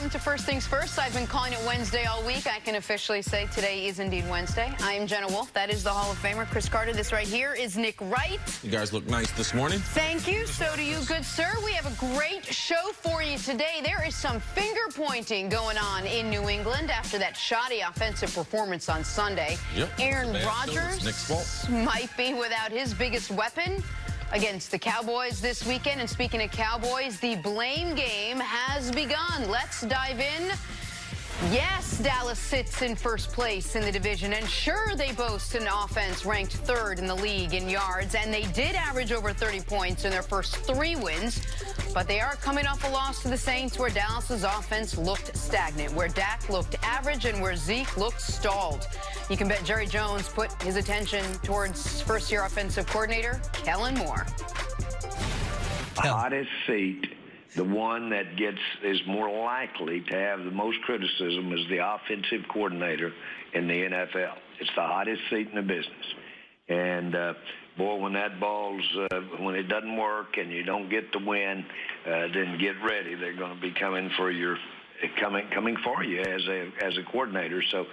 welcome to First Things First. I've been calling it Wednesday all week. I can officially say today is indeed Wednesday. I am Jenna Wolf. That is the Hall of Famer, Cris Carter. This right here is Nick Wright. You guys look nice this morning. Thank you. So do you, good sir. We have a great show for you today. There is some finger-pointing going on in New England after that shoddy offensive performance on Sunday. Yep. Aaron Rodgers might be without his biggest weapon against the Cowboys this weekend. And speaking of Cowboys, the blame game has begun. Let's dive in. Yes, Dallas sits in first place in the division, and sure, they boast an offense ranked third in the league in yards, and they did average over 30 points in their first 3 wins, but they are coming off a loss to the Saints, where Dallas's offense looked stagnant, where Dak looked average, and where Zeke looked stalled. You can bet Jerry Jones put his attention towards first-year offensive coordinator Kellen Moore. Hottest seat. The one that is more likely to have the most criticism is the offensive coordinator in the NFL. It's the hottest seat in the business. And, boy, when that ball's, when it doesn't work and you don't get the win, then get ready. They're going to be coming for you as a coordinator. So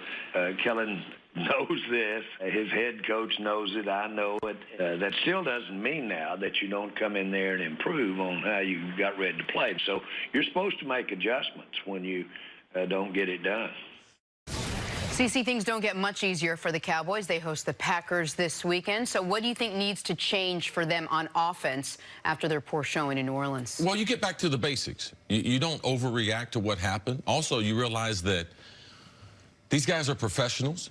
Kellen knows this. His head coach knows it. I know it. That still doesn't mean now that you don't come in there and improve on how you got ready to play. So you're supposed to make adjustments when you don't get it done. CC, things don't get much easier for the Cowboys. They host the Packers this weekend. So what do you think needs to change for them on offense after their poor showing in New Orleans? Well, you get back to the basics. You don't overreact to what happened. Also, you realize that these guys are professionals.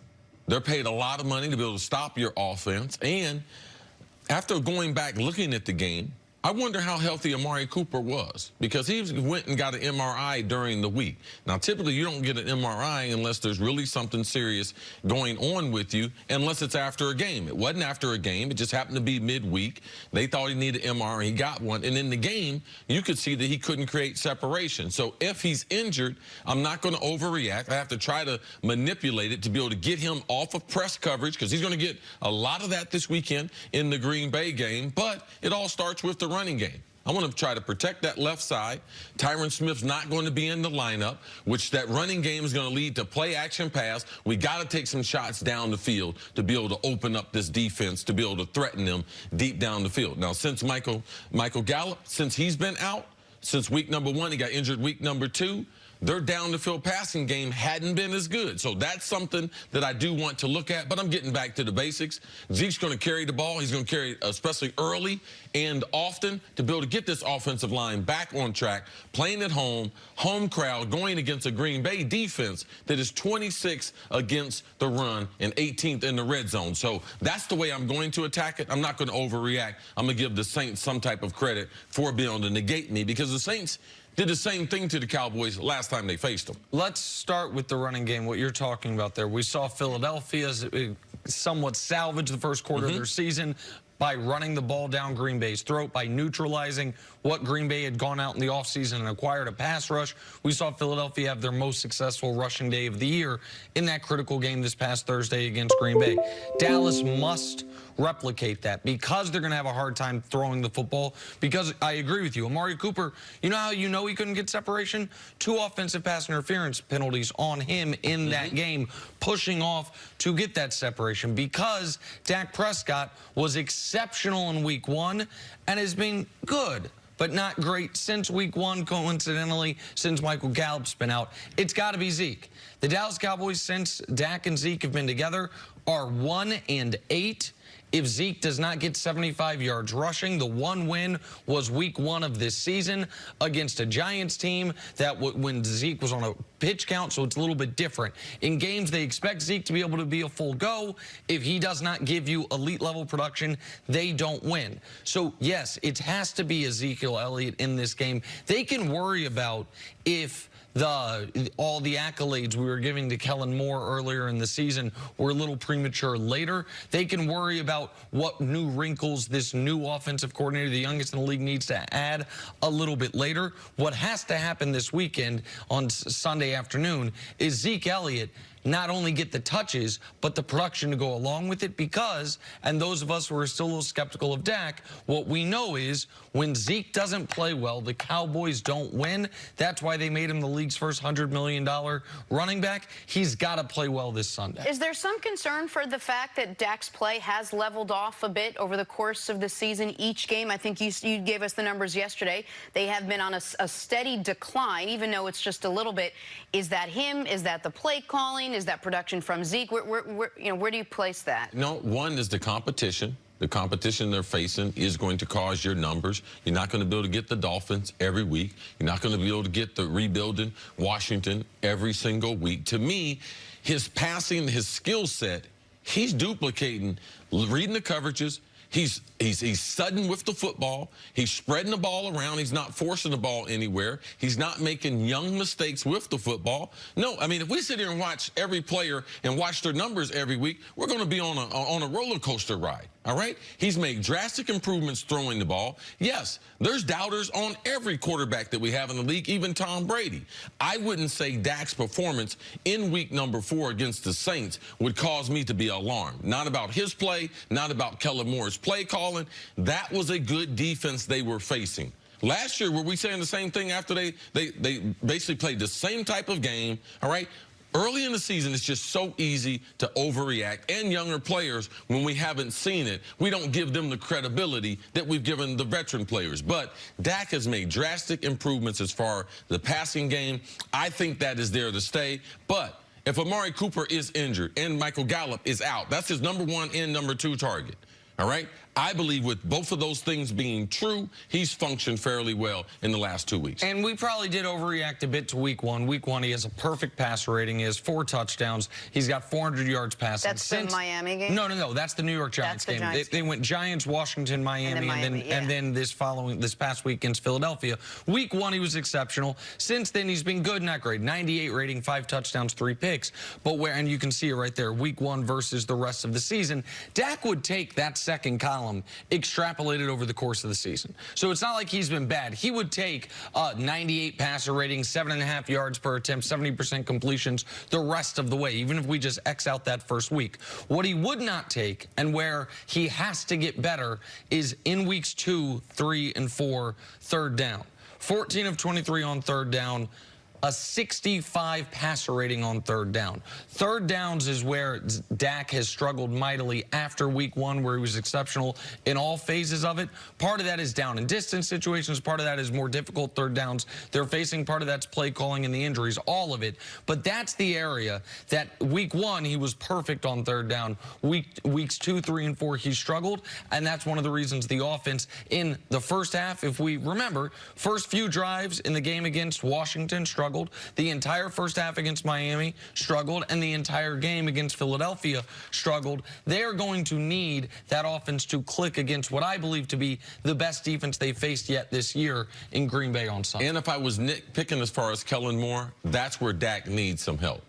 They're paid a lot of money to be able to stop your offense. And after going back looking at the game, I wonder how healthy Amari Cooper was, because he went and got an MRI during the week. Now, typically, you don't get an MRI unless there's really something serious going on with you, unless it's after a game. It wasn't after a game. It just happened to be midweek. They thought he needed an MRI. He got one. And in the game, you could see that he couldn't create separation. So if he's injured, I'm not going to overreact. I have to try to manipulate it to be able to get him off of press coverage, because he's going to get a lot of that this weekend in the Green Bay game. But it all starts with the running game. I want to try to protect that left side. Tyron Smith's not going to be in the lineup, which that running game is going to lead to play action pass. We got to take some shots down the field to be able to open up this defense, to be able to threaten them deep down the field. Now, since Michael Gallup, since he's been out, since week number 1, he got injured week number 2, their down-the-field passing game hadn't been as good. So that's something that I do want to look at, but I'm getting back to the basics. Zeke's going to carry the ball. He's going to carry it especially early and often to be able to get this offensive line back on track, playing at home, home crowd, going against a Green Bay defense that is 26th against the run and 18th in the red zone. So that's the way I'm going to attack it. I'm not going to overreact. I'm going to give the Saints some type of credit for being able to negate me, because the Saints did the same thing to the Cowboys last time they faced them. Let's start with the running game, what you're talking about there. We saw Philadelphia somewhat salvage the first quarter of their season by running the ball down Green Bay's throat, by neutralizing what Green Bay had gone out in the offseason and acquired a pass rush. We saw Philadelphia have their most successful rushing day of the year in that critical game this past Thursday against Green Bay. Dallas must replicate that, because they're going to have a hard time throwing the football, because I agree with you. Amari Cooper, you know how you know he couldn't get separation? 2 offensive pass interference penalties on him in that game, pushing off to get that separation, because Dak Prescott was exceptional in week 1 and has been good, but not great since week 1, coincidentally, since Michael Gallup's been out. It's got to be Zeke. The Dallas Cowboys, since Dak and Zeke have been together, are 1-8. If Zeke does not get 75 yards rushing, the 1 win was week 1 of this season against a Giants team that when Zeke was on a pitch count, so it's a little bit different. In games, they expect Zeke to be able to be a full go. If he does not give you elite level production, they don't win. So yes, it has to be Ezekiel Elliott in this game. They can worry about if all the accolades we were giving to Kellen Moore earlier in the season were a little premature later. They can worry about what new wrinkles this new offensive coordinator, the youngest in the league, needs to add a little bit later. What has to happen this weekend on Sunday afternoon is Zeke Elliott not only get the touches, but the production to go along with it because, and those of us who are still a little skeptical of Dak, what we know is when Zeke doesn't play well, the Cowboys don't win. That's why they made him the league's first $100 million running back. He's got to play well this Sunday. Is there some concern for the fact that Dak's play has leveled off a bit over the course of the season? Each game, I think you gave us the numbers yesterday, they have been on a steady decline, even though it's just a little bit. Is that him? Is that the play calling? Is that production from Zeke? Where do you place that? No, one is the competition. The competition they're facing is going to cause your numbers. You're not going to be able to get the Dolphins every week. You're not going to be able to get the rebuilding Washington every single week. To me, his passing, his skill set, he's duplicating, reading the coverages. He's sudden with the football. He's spreading the ball around. He's not forcing the ball anywhere. He's not making young mistakes with the football. No, I mean, if we sit here and watch every player and watch their numbers every week, we're going to be on a roller coaster ride. All right? He's made drastic improvements throwing the ball. Yes, there's doubters on every quarterback that we have in the league, even Tom Brady. I wouldn't say Dak's performance in week number 4 against the Saints would cause me to be alarmed. Not about his play, not about Kellen Moore's play calling. That was a good defense they were facing. Last year, were we saying the same thing after they basically played the same type of game, all right? Early in the season, it's just so easy to overreact. And younger players, when we haven't seen it, we don't give them the credibility that we've given the veteran players. But Dak has made drastic improvements as far as the passing game. I think that is there to stay. But if Amari Cooper is injured and Michael Gallup is out, that's his number 1 and number 2 target. All right? I believe with both of those things being true, he's functioned fairly well in the last 2 weeks. And we probably did overreact a bit to week 1. Week 1, he has a perfect passer rating. He has 4 touchdowns. He's got 400 yards passing. That's the Miami game? No. That's the New York Giants game. They went Giants, Washington, Miami, and then this past week against Philadelphia. Week 1, he was exceptional. Since then, he's been good, not great. 98 rating, 5 touchdowns, 3 picks. But and you can see it right there, week 1 versus the rest of the season. Dak would take that second column, extrapolated over the course of the season. So it's not like he's been bad. He would take 98 passer rating, 7.5 yards per attempt, 70% completions the rest of the way, even if we just X out that first week. What he would not take, and where he has to get better, is in weeks 2, 3, and 4, third down. 14 of 23 on third down. A 65 passer rating on third down. Third downs is where Dak has struggled mightily after week 1, where he was exceptional in all phases of it. Part of that is down and distance situations. Part of that is more difficult third downs they're facing. Part of that's play calling and the injuries, all of it. But that's the area that week 1, he was perfect on third down. Weeks 2, 3, and 4, he struggled. And that's one of the reasons the offense in the first half, if we remember, first few drives in the game against Washington struggled. The entire first half against Miami struggled, and the entire game against Philadelphia struggled. They are going to need that offense to click against what I believe to be the best defense they've faced yet this year in Green Bay on Sunday. And if I was nitpicking as far as Kellen Moore, that's where Dak needs some help.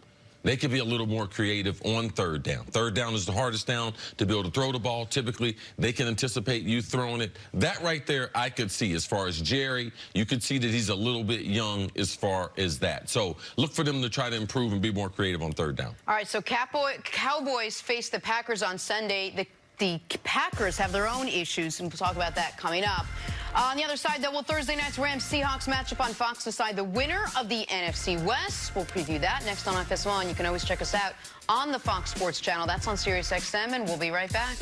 They could be a little more creative on third down. Third down is the hardest down to be able to throw the ball. Typically, they can anticipate you throwing it. That right there, I could see. As far as Jerry, you could see that he's a little bit young as far as that. So look for them to try to improve and be more creative on third down. All right, so Cowboys face the Packers on Sunday. The Packers have their own issues, and we'll talk about that coming up. On the other side, though, will Thursday night's Rams-Seahawks matchup on Fox decide the winner of the NFC West? We'll preview that next on FS1. You can always check us out on the Fox Sports channel. That's on SiriusXM, and we'll be right back.